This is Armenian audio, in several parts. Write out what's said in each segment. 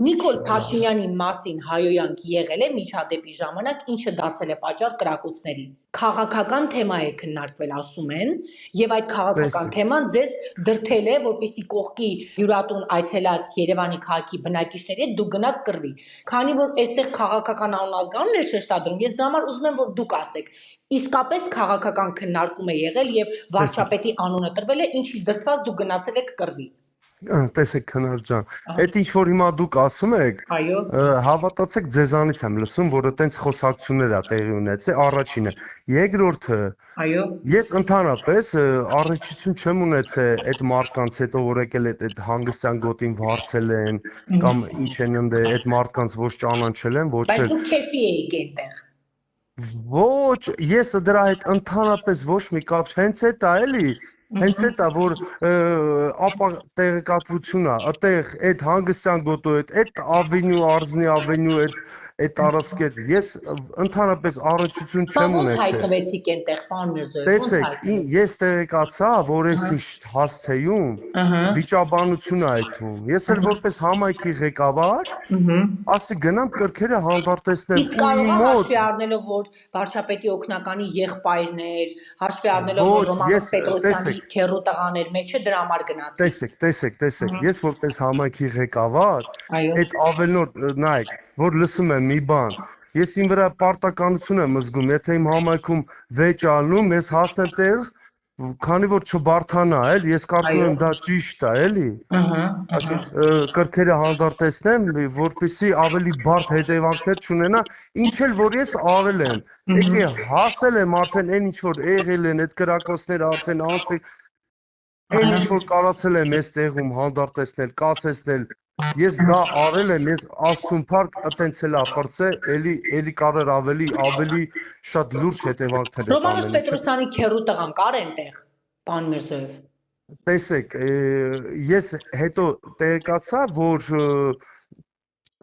Նիկոլ Փաշինյանի մասին հայոյանք եղել է միջադեպի ժամանակ, ինչը դարձել է պատճառ կրակոցների։ Քաղաքական թեմա է քննարկվել, ասում են, եւ այդ քաղաքական թեման ձեզ դրթել է, որպեսզի կողքի յուրատուն այցելած Երևանի քաղաքի բնակիչների հետ դուք գնաք կռվի։ Քանի որ այստեղ քաղաքական անազգանուն է շեշտադրում, ես դրա համար ուզում եմ, որ դուք ասեք, իսկապես քաղաքական քննարկում է եղել եւ վարչապետի անունը տրվել է, ինչի դրթված դուք գնացել եք կռվի։ Տեսեք քնար ջան, այդ ինչ որ հիմա դուք ասում եք, հավատացեք ձեզանից եմ լսում, որ այտենց խոսակցություններ է տեղի ունեցել, առաջինը, երկրորդը, ես ընդհանրապես առնչություն չեմ ունեցել այդ մարդկանց հետո որ եկել այդ հանգստյան գոտին վարձել են կամ ինչ են ընդե այդ մարդկանց ոչ ճանաչել են, ոչ Բայց դուք քեֆի էիք այնտեղ։ Ոչ, ես դրա հետ ընդհանրապես ոչ մի կապ չեմ, հենց էտա էլի Հենց էտա որ ապա տեղեկատվությունն է, այդտեղ այդ հանգստյան գոտու այդ ավենյու, Արզնի ավենյու այդ տարածքի հետ ես ընդհանրապես առնչություն չեմ ունեցել։ Ոնց հայտնվեցիք այնտեղ, պարոն Միրզոև, ոնց Տեսեք, ես տեղեկացա, որ այս ինչ հասցեում վիճաբանություն է այդում։ Ես էլ որպես համայնքի ղեկավար, ասի գնամ կրքերը հանդարտեցնեմ Իսկ կարող է հաշվի առնելով, որ վարչապետի օգնականի եղբայրներ, հաշվի առնելով, որ Ռոմանոս Պետրոսյանի քեռու տղաներ մեջը դրա համար գնացի։ Տեսեք, ես որպես համայնքի ղեկավար, այդ ավելնորդ նայեք, որ լսում եմ մի բան, ես իմ վրա պարտականություն եմ զգում, եթե իմ համայնքում վեճ ալնում, ես հասնեմ տեղ, քանի որ չբարթանա, էլ ես կարծում եմ դա ճիշտ է, էլի։ Այսինքն կրքերը հանդարտեցնեմ, որպեսզի ավելի բարդ հետևանքներ չունենա, ինչ էլ որ ես արել եմ։ Եկե հասել եմ արդեն այն ինչ որ եղել են, այդ կրակոցները արդեն անցել, այն ինչ որ կարացել եմ այս տեղում հանդարտեցնել, կասեցնել, ես դա արել եմ, ես Աստծուն փառք այտենց էլ ապրծե, էլի կարեր ավելի շատ լուրջ հետևանքներ է։ Ռոմանոս Պետրոսյանի քեռու տղան կար այնտեղ, պարոն Միրզոև։ Տեսեք, ես հետո տեղեկացա, որ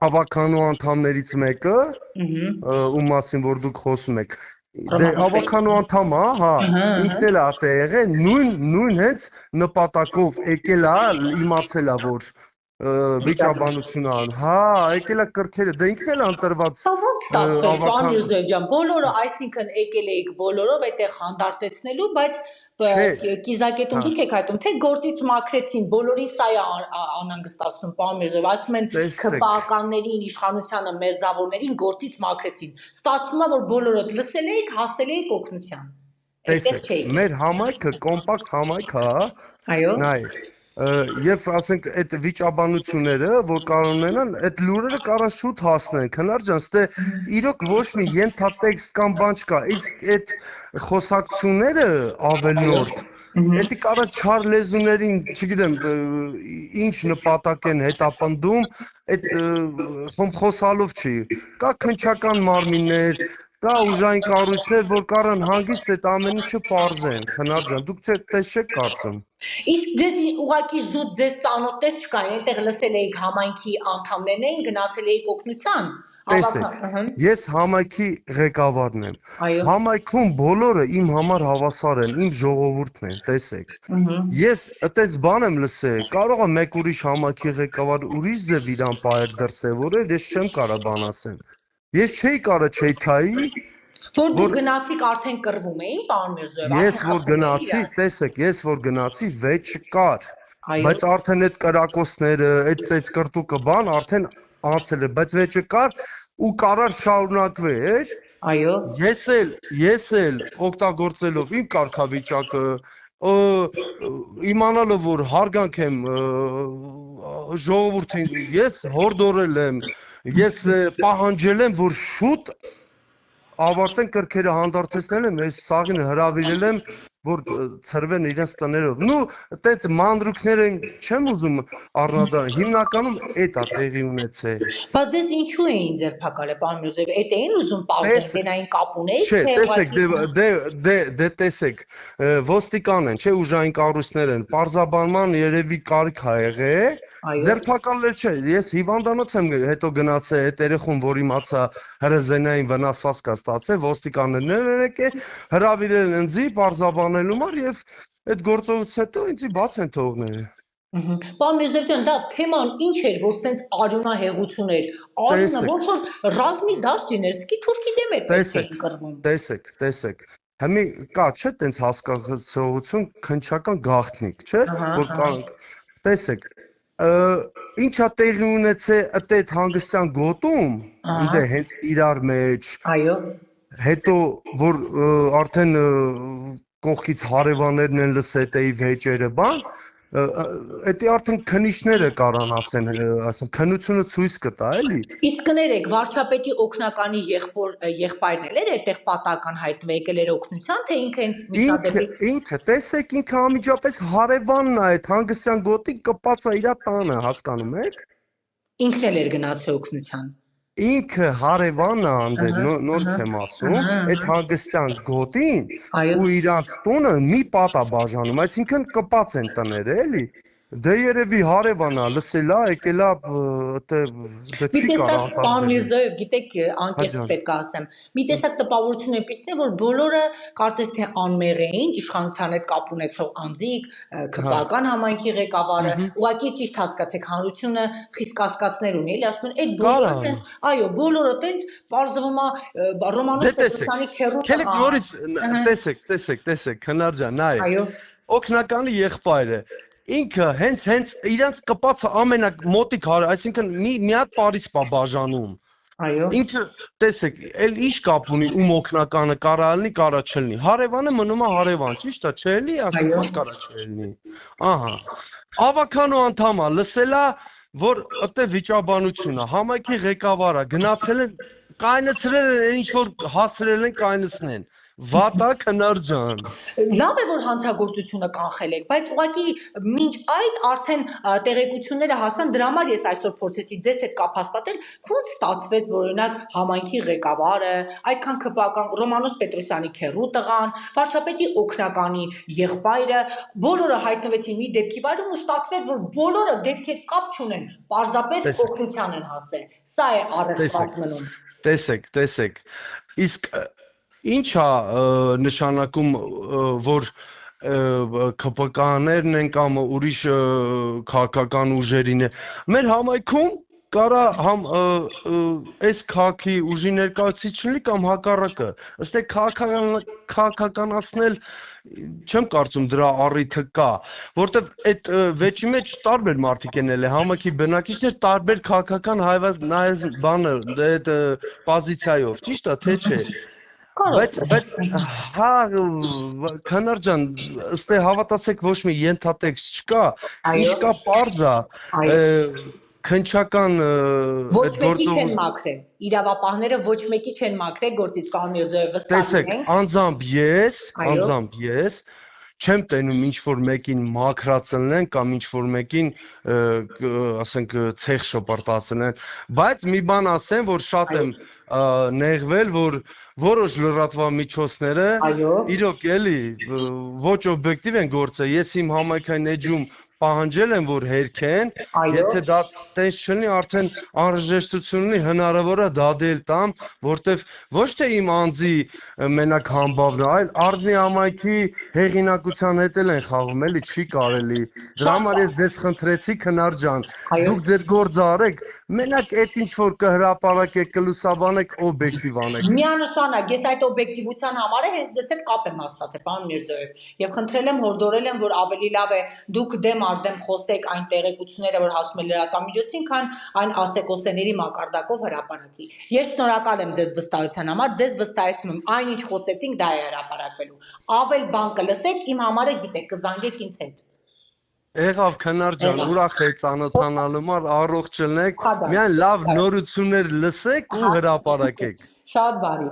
ավականու անդամներից մեկը, ում մասին որ դուք խոսում եք, դե ավականու անդամը, հա, ինքն էլ է եղել, նույն հենց նպատակով եկել է, իմացել է, որ վիճաբանություն ան, հա, եկել է կրքերը, դե ինքն էլ անտրված ստացվել, պարոն Միրզոև ջան, բոլորը, այսինքն եկել էիք բոլորով այդտեղ հանդարտեցնելու, բայց կիզակետում դուք եք հայտում, թե գործից մաքրեցին, բոլորին սա է անհանգստացնում, պարոն Միրզոև, ասում են ԿՊԱ-ականներին, իշխանությանը, մերձավորներին գործից մաքրեցին։ Ստացվում է, որ բոլորը լսել էիք, հասել էիք օգնության։ Տեսեք, մեր համայնքը կոմպակտ համայնք է, նայեք, եւ ասենք այդ վիճաբանությունները, որ կարող ունենան, այդ լուրերը կարող շուտ հասնեն, քնար ջան, ստե իրոք ոչ մի ենթատեքստ կամ բան չկա, իսկ այդ խոսակցությունները ավելնորդ, Էդի կարա չար լեզուներին, չգիտեմ, ինչ նպատակ են հետապնդում, այդ խոսալով չի, կա քննչական մարմիններ, կա ուժային կառույցներ, որ կարան հանգիստ այդ ամեն ինչը պարզեն, քնար ջան, դուք չեք կարծում։ Իսկ ձեզ ուղղակի զուտ ձեզ ծանոթներ չկային, այնտեղ լսել էիք համայնքի անդամներն էին, գնացել էիք օգնության։ Տեսեք, ես համայնքի ղեկավարն եմ։ Համայնքում բոլորը իմ համար հավասար են, իմ ժողովուրդն են, տեսեք։ Ես այդպես բան եմ լսել, կարող է մեկ ուրիշ համայնքի ղեկավար ուրիշ ձև իրան պահեր դրսևորել, ես չեմ կարա բան ասեմ։ Ես չէի կարա չեյթայի, որ դուք գնացիք արդեն կռվում էին, պարոն Միրզոև։ Ես որ գնացի, տեսեք, ես որ գնացի վեճ կար, բայց արդեն այդ կրակոցները, այդ կրտուկը բան արդեն անցել է, բայց վեճը կար ու կարար շարունակվեր։ Այո։ Ես էլ օգտագործելով իմ կարգավիճակը, իմանալով որ հարգանք եմ ժողովրդին, ես հորդորել եմ, ես պահանջել եմ, որ շուտ ավարտեն կրքերը հանդարտեցնել եմ, ես սաղինը հրավիրել եմ, որ ծրվեն իրենց տներով։ Նու, այդպես մանրուքները չեմ ուզում առնադարան, հիմնականում էդ է տեղի ունեցել։ Բայց ձեզ ինչու էին ձերբակալել, պարոն Միրզոև, էդ էին ուզում պարզել, դենային կապ ունեիք, թե տեսեք, դե տեսեք, ոստիկան են, չէ, ուժային կառույցներ են, պարզաբանման երևի կարիք ա եղել, ձերբակալել չէ, ես հիվանդանոց եմ հետո գնացել այդ երեխուն, որ իմացա հրազենային վնասվածք է ստացել, ոստիկաններն են եկել, հրավիրել են ինձ պարզաբանելու համար եւ այդ գործողությունից հետո ինձ բաց են թողնել։ Պարոն Միրզոյան, դա թեման ինչ էր, որ սենց արյունահեղություն էր, արյունը ոնց որ ռազմի դաշտ լիներ, սկի թուրքի դեմ էր պետք է ընկրվում։ Տեսեք, հիմի կա չէ տենց հասկացողություն քնչական գաղտնիք, չէ, որ տեսեք, ինչա տեղի ունեցե այդ հանգստյան գոտում, ընդ հենց իրար մեջ, այո, հետո որ արդեն կողքից հարևաններն են լսել էի վեճերը, բան Էդի արդեն քնիչները կարան ասեն, ասեմ, քննությունը ցույց կտա, էլի։ Իսկ կներեք, վարչապետի օգնականի եղբայրն էլ էր այդտեղ պատական հայտնվել, եկել էր օգնության, թե ինքը հենց միջադեպի Ինքը, տեսեք, ինքը անմիջապես հարևանն է, այդ հանգստյան գոտի կպած է իր տանը, հասկանում եք։ Ինքն էլ էր գնացել օգնության։ Ինքը հարևանը անդեր նորից եմ ասում, այդ հանգստյան գոտին ու իրանց տունը մի պատ է բաժանում, այսինքն կպած են տները, էլի։ Դե երևի հարևանա, լսելա, եկելա, դե չի կարող անտարբեր։ Պարոն Միրզոյան, գիտեք, անկեղծ պետք է ասեմ։ Մի տեսակ տպավորություն էպիսն է, որ բոլորը կարծես թե անմեղ էին, իշխանության հետ կապ ունեցող անձիկ, քպական համայնքի ղեկավարը, ուղղակի ճիշտ հասկացեք, հանրությունը խիստ կասկածներ ունի, էլի ասում են, այդ բոլորը տենց, այո, բոլորը տենց պարզվում է Ռոմանոս Պետրոսյանի քեռու։ Տեսեք, Քնար ջան, նայ։ Օգնականի եղբայրը ինքը հենց իրանց կպած ամենամոտիկ այսինքն մի հատ Փարիզ պա բաժանում։ Այո։ Ինքը տեսեք, էլ ինչ կապ ունի ում օգնականը կարա լինի, կարա չլինի։ Հարևանը մնում է հարևան, ճիշտ է, չէ՞ էլի, ասենք ոնց կարա չլինի։ Ահա։ Ավականու անդամը լսելա, որ այդտեղ վիճաբանություն է, համայնքի ղեկավարը գնացել են կայնացրել են ինչ որ հասրել են կայնացնեն։ Վատա Քնար ջան։ Լավ է որ հանցագործությունը կանխել եք, բայց ուղղակի մինչ այդ արդեն տեղեկությունները հասան, դրա համար ես այսօր փորձեցի ձեզ հետ կապ հաստատել, ոնց ստացվեց, որ օրինակ համայնքի ղեկավարը, այդքան քպական Ռոմանոս Պետրոսյանի քեռու տղան, վարչապետի օգնականի եղբայրը, բոլորը հայտնվեցին մի դեպքի վայրում ու ստացվեց, որ բոլորը դեպքի հետ կապ չունեն, պարզապես օգնության են հասել։ Սա է առեղծված մնում։ Տեսեք։ Իսկ Ինչ-ա նշանակում, որ ԿՊԿ-ներն են կամ ուրիշ քաղաքական ուժերին է։ Մեր համայնքում կարա այս քաղաքի ուժի ներկայացուցիչ լինի կամ հակառակը։ Ըստ քաղաքականացնել չեմ կարծում դրա առիթը կա, որտեվ այդ վեճի մեջ տարբեր մարդիկ են ելել, համայնքի բնակիչներ տարբեր քաղաքական հայաց բանը, այդ պոզիցիայով, ճիշտ է, թե չէ։ Բայց հա Քնար ջան, ըստ հավատացեք ոչ մի ենթատեքստ չկա, ինչ կա պարզ է քնչական ոչ մեկի չեն մաքրել, իրավապահները ոչ մեկի չեն մաքրել գործից, պարոն Միրզոյան, վստահ ենք։ Տեսեք, անձամբ ես չեմ տենում ինչ որ մեկին մաքրացնեն կամ ինչ որ մեկին ասենք ցեխ շպրտացնեն, բայց մի բան ասեմ, որ շատ եմ նեղվել, որ որոշ լրատվամիջոցները իրոք էլի ոչ օբյեկտիվ են գործել, ես իմ համայնքային էջում պահանջել եմ, որ հերքեն, եթե դա տես չլինի, արդեն անհրաժեշտություն ունի, հնարավոր է դադել տամ, որտեվ ոչ թե իմ անձի մենակ համբավն է, այլ արզի համայնքի հեղինակության հետ են խաղում, էլի չի կարելի։ Դրա համար ես ձեզ խնդրեցի Քնար ջան, դուք ձեր գործը արեք, մենակ այդ ինչ որ կհրապարակեք, կլուսաբանեք, օբյեկտիվ անեք։ Միանշանակ, ես այդ օբյեկտիվության համար է հենց ձեզ հետ կապ եմ հաստատել, պարոն Միրզոյան, եւ խնդրել եմ, հորդորել եմ, որ ավելի լավ է դուք դեմ արդեն խոսեք այն տեղեկությունները, որ հասում է լրատվամիջոցին, քան այն ասեկոսեների մակարդակով հրապարակվի։ Ես շնորհակալ եմ ձեզ վստահության համար, ձեզ վստահեցնում եմ, այնինչ խոսեցինք, դա է հրապարակվելու։ Ավել բան կլսեք, իմ համարը գիտեք, կզանգեք ինձ հետ։ Եղավ Քնար ջան, ուրախ եք ծանոթանալու համար, առողջ ելնեք, միայն լավ նորություններ լսեք ու հրապարակեք։ Շատ բարի։